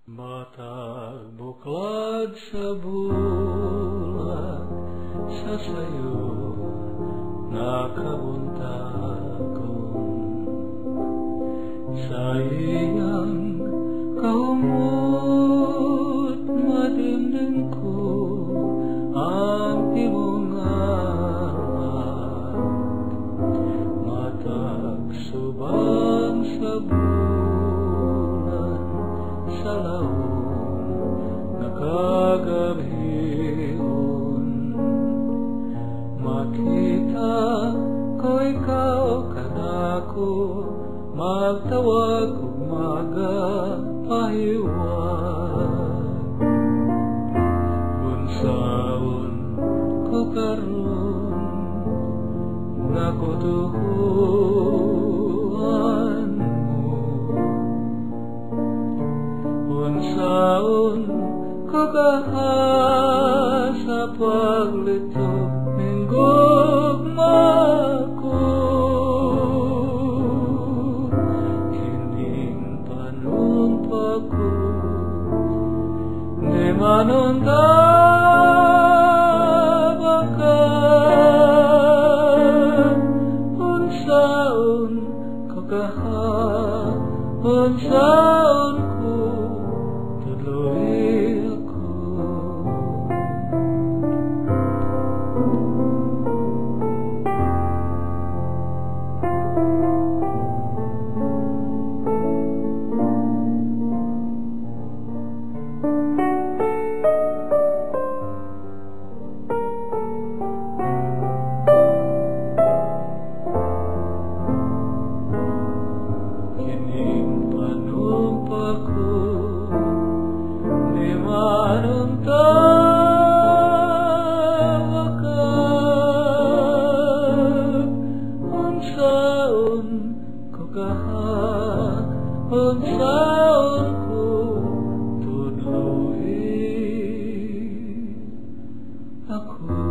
Matag buklod sa bulan, sa sayo nakabuntagon. Sa iyang kaumot, madimdim ko ang imong awan. Matag subang sa bulan, sa laon nakagabhion. Makita ko ikaw kanako, magtawag ug magapahiwag. Unsaon ko karon nakutuhuan mo, unsaon ko kaha sa paglitok ning gugma ko. Kining panumpa ko di manunta baka, unsaon ko kaha, unsaon ko tuloy ako. Kining panumpa ko di manunta baka, unsaon ko kaha, unsaon ko tuloy ako.